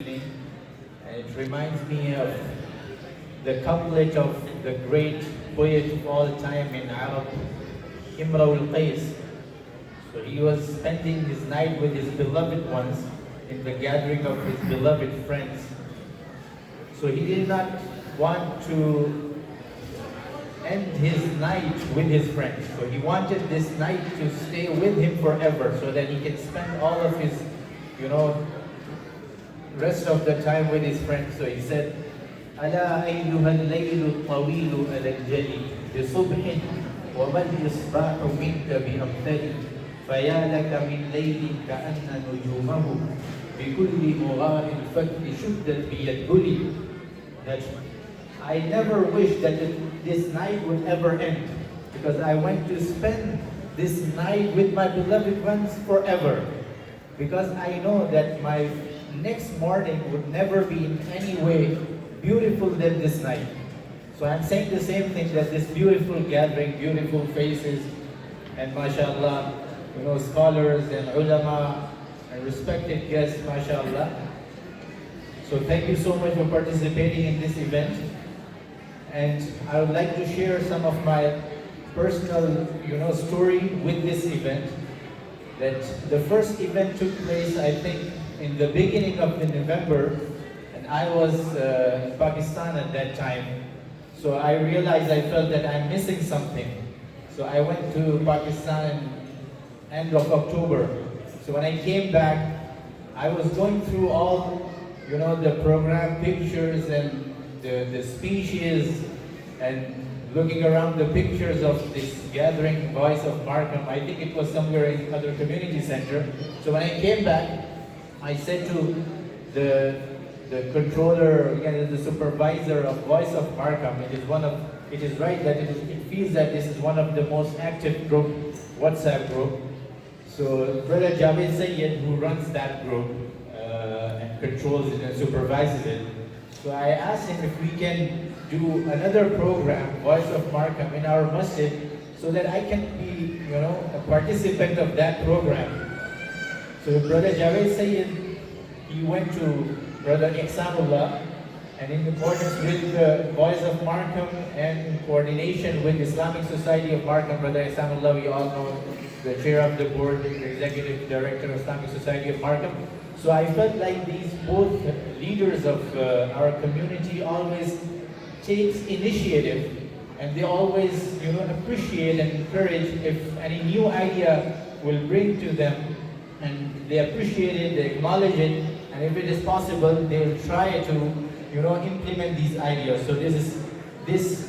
And it reminds me of the couplet of the great poet of all time in Arab, Imra al-Qais. So he was spending his night with his beloved ones in the gathering of his beloved friends. So he did not want to end his night with his friends. So he wanted this night to stay with him forever so that he can spend all of his, rest of the time with his friends. So he said, ألا أيها الليل الطويل على الجلي بصبح وما الإصباح منك بأمثل فيا لك من ليل كأن نجومه بكل مغار الفك شدت بيدهلي. That I never wish that this night would ever end, because I want to spend this night with my beloved ones forever, because I know that my next morning would never be in any way beautiful than this night. So I'm saying the same thing, that this beautiful gathering, beautiful faces, and mashallah, scholars and ulama and respected guests, mashallah. So thank you so much for participating in this event. And I would like to share some of my personal, story with this event. That the first event took place, I think, in the beginning of the November, and I was in Pakistan at that time. So I realized, I felt that I'm missing something. So I went to Pakistan end of October. So when I came back, I was going through all, the program pictures and the speeches, and looking around the pictures of this gathering, Voice of Markham. I think it was somewhere in other community center. So when I came back, I said to the controller, the supervisor of Voice of Markham, it is right that it feels that this is one of the most active WhatsApp group. So Brother Javed Sayyed, who runs that group and controls it and supervises it, so I asked him if we can do another program, Voice of Markham, in our masjid, so that I can be, a participant of that program. So Brother Javed Sayyid, he went to Brother Ihsanullah, and in accordance with the Voice of Markham and in coordination with Islamic Society of Markham, Brother Ihsanullah, we all know, the chair of the board, the executive director of Islamic Society of Markham. So I felt like these both leaders of our community always takes initiative, and they always, appreciate and encourage if any new idea will bring to them, and they appreciate it, they acknowledge it, and if it is possible, they'll try to, implement these ideas. So this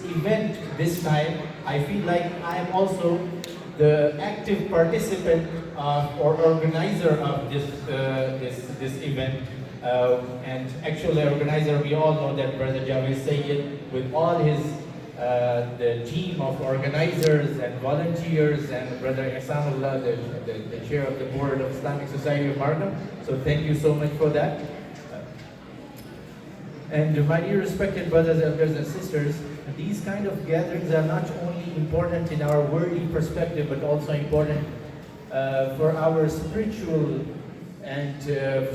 event this time, I feel like I am also the active participant or organizer of this event. And actually, organizer, we all know that Brother Javed Sayyid, with all his the team of organizers and volunteers, and Brother Ihsanullah, the chair of the board of Islamic Society of Markham. So thank you so much for that. And my dear respected brothers, elders, and sisters, these kind of gatherings are not only important in our worldly perspective, but also important for our spiritual and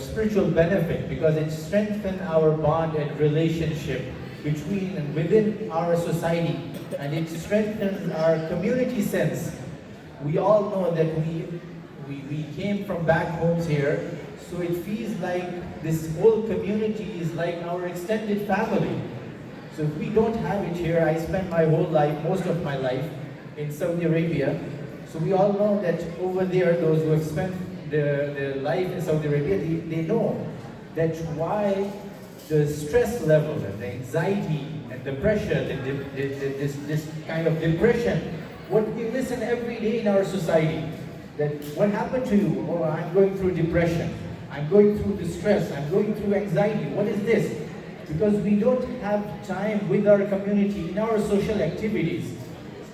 spiritual benefit, because it strengthens our bond and relationship between and within our society, and it strengthens our community sense. We all know that we came from back homes here, so it feels like this whole community is like our extended family. So if we don't have it here, I spent my whole life, most of my life, in Saudi Arabia. So we all know that over there, those who have spent their life in Saudi Arabia, they know that why the stress level and the anxiety and the pressure, this kind of depression, what we listen every day in our society, that what happened to you? Oh, I'm going through depression, I'm going through distress, I'm going through anxiety. What is this? Because we don't have time with our community in our social activities.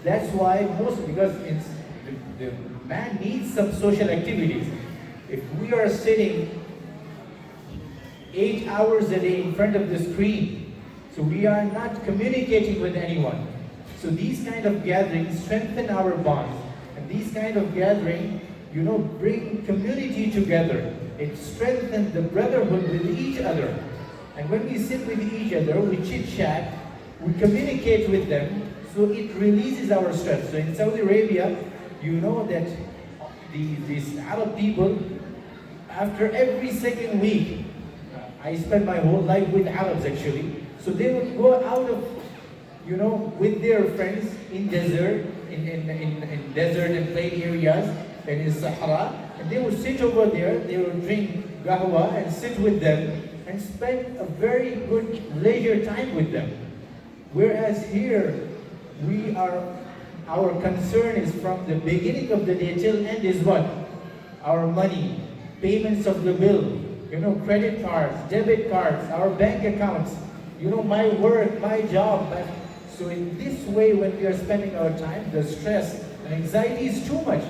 That's why because the man needs some social activities. If we are sitting 8 hours a day in front of the screen, so we are not communicating with anyone. So these kind of gatherings strengthen our bonds, and these kind of gatherings, bring community together. It strengthens the brotherhood with each other. And when we sit with each other, we chit-chat, we communicate with them, so it releases our stress. So in Saudi Arabia, you know that these Arab people, after every second week, I spent my whole life with Arabs actually, so they would go out of, with their friends in desert, in desert and plain areas, and in Sahara, and they would sit over there, they would drink qahwa and sit with them, and spend a very good leisure time with them. Whereas here, our concern is from the beginning of the day till end is what? Our money, payments of the bill, credit cards, debit cards, our bank accounts, my work, my job. So in this way, when we are spending our time, the stress and anxiety is too much.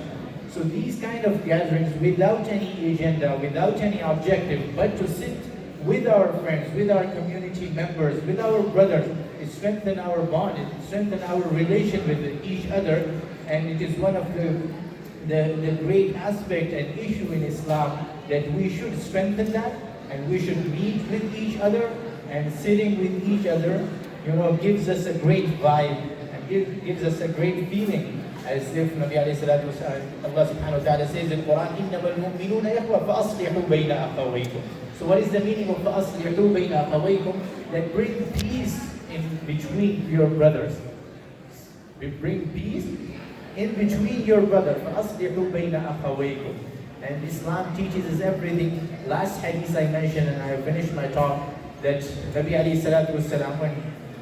So these kind of gatherings without any agenda, without any objective, but to sit with our friends, with our community members, with our brothers, it strengthens our bond, it strengthens our relation with each other, and it is one of the great aspect and issue in Islam that we should strengthen that, and we should meet with each other, and sitting with each other, gives us a great vibe, and gives us a great feeling. As if Nabi alayhi salatu wasalam, Allah subhanahu wa ta'ala says in the Quran, إِنَّمَا الْمُؤْمِنُونَ يَخْوَى فَأَصْلِحُوا بَيْنَ أَخَوَيْكُمْ. So what is the meaning of فَأَصْلِحُوا بَيْنَ أَخَوَيْكُمْ? That bring peace in between your brothers. We bring peace in between your brother. فَأَصْلِحُوا بَيْنَ أَخَوَيْكُمْ. And Islam teaches us everything. Last hadith I mentioned, and I have finished my talk, that Nabi alayhi salatu wasalam, when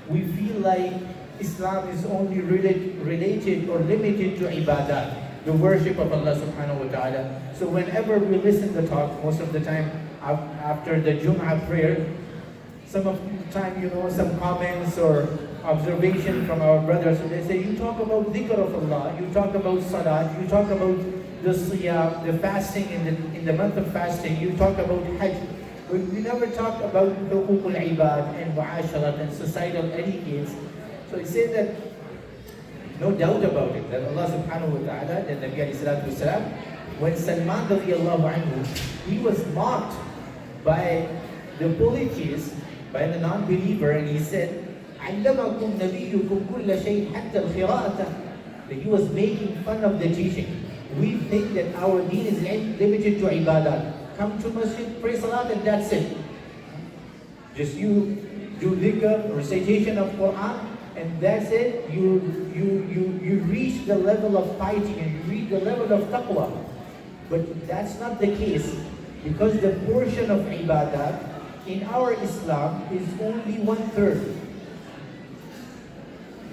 we feel like Islam is only related or limited to ibadat, the worship of Allah subhanahu wa ta'ala. So whenever we listen to talk, most of the time after the Jum'ah prayer, some of the time, some comments or observation from our brothers, so they say, you talk about dhikr of Allah, you talk about salat, you talk about the siyam, the fasting in the month of fasting, you talk about hajj. But we never talk about huquq al-ibad and mu'asharat and societal etiquettes. So he said that, no doubt about it, that Allah subhanahu wa ta'ala, that Nabi alayhi salatu wasalam, when Salman radiallahu anhu, he was mocked by the polytheists, by the non-believer, and he said, عَلَّمَكُمْ نَبِيُّكُمْ كُلَّ شَيْءٍ حَتَّى الْخِرَاءَةَ. That he was making fun of the teaching. We think that our deen is limited to ibadat. Come to masjid, pray salat, and that's it. Just you do dhikr, recitation of Quran, and that's it. You reach the level of piety and you reach the level of taqwa. But that's not the case, because the portion of ibadat in our Islam is only 1/3.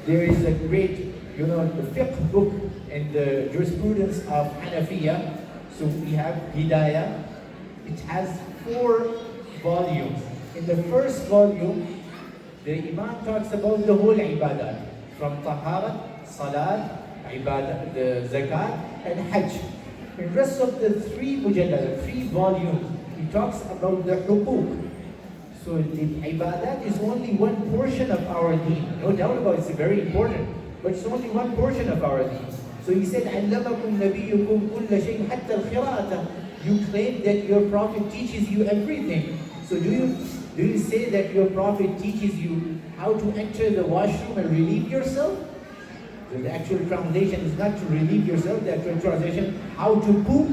There is a great, the fiqh book and the jurisprudence of Hanafiya. So we have Hidayah. It has 4 volumes. In the first volume, the Imam talks about the whole ibadat, from taharat, salat, ibadat, the zakat, and hajj. The rest of the 3 mujallad, 3 volumes, he talks about the huquq. So the ibadat is only one portion of our deen. No doubt about it, it's very important, but it's only one portion of our deen. So he said, عَلَّمَكُمْ نَبِيُّكُمْ كُلَّ شَيْءٍ حَتَّى الْخِرَاءَةَ. You claim that your Prophet teaches you everything. So do you say that your Prophet teaches you how to enter the washroom and relieve yourself? So the actual translation is not to relieve yourself, the actual translation, how to poop.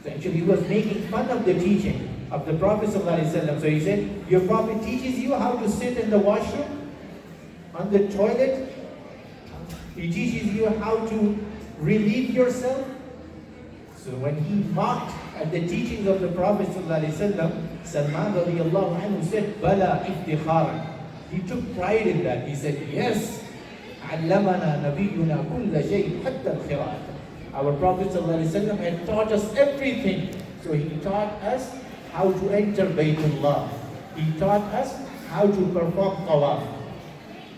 So actually he was making fun of the teaching of the Prophet ﷺ. So he said, your Prophet teaches you how to sit in the washroom, on the toilet. He teaches you how to relieve yourself. So when he mocked at the teachings of the Prophet ﷺ, Salman radiallahu anhu said, Bala iftikharan. He took pride in that. He said, yes, علمنا نبينا كل شيء حتى القراءة. Our Prophet ﷺ had taught us everything. So he taught us how to enter Baytullah. He taught us how to perform tawaf.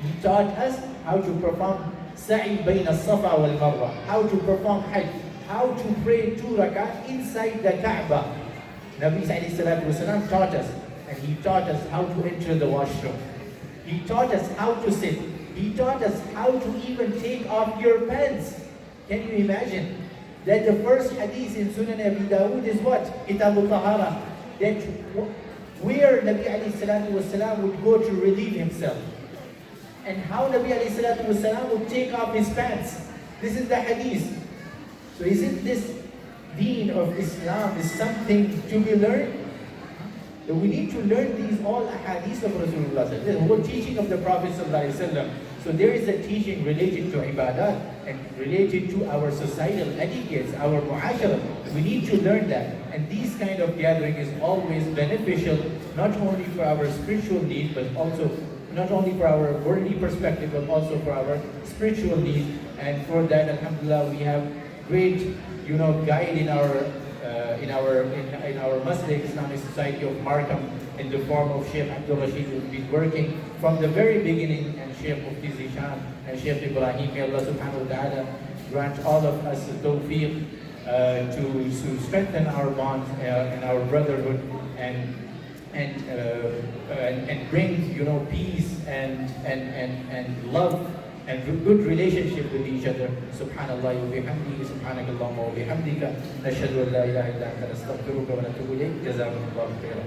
He taught us how to perform sa'i bayna as-safa wal marwa, how to perform hajj, how to pray 2 rakat inside the Kaaba. Nabi sallallahu wasallam taught us, and he taught us how to enter the washroom. He taught us how to sit. He taught us how to even take off your pants. Can you imagine? That the first hadith in Sunan Abi Dawood is what? Kitab al-Tahara. That where Nabi alayhi salatu wasalam would go to relieve himself. And how Nabi alayhi salatu wasalam would take off his pants. This is the hadith. So isn't this deen of Islam is something to be learned? So we need to learn these all hadiths of Rasulullah, the whole teaching of the Prophet ﷺ. So there is a teaching related to ibadat and related to our societal etiquettes, our mu'ashara. We need to learn that. And these kind of gathering is always beneficial, not only for our spiritual needs, but also not only for our worldly perspective, but also for our spiritual needs. And for that, alhamdulillah, we have great, guide in our Muslim Islamic Society of Markham in the form of Sheikh Abdul Rashid, who's been working from the very beginning, and Sheikh Mufti Zishan and Sheikh Ibrahim. May Allah subhanahu wa ta'ala grant all of us the tawfiq to strengthen our bonds and our brotherhood and bring peace and love and good relationship with each other. Subhanallah wa bihamdihi, subhanakallahumma wa bihamdika, nashhadu an la ilaha illa anta, nastaghfiruka wa natubu ilayk. Jazakumullahu khairan.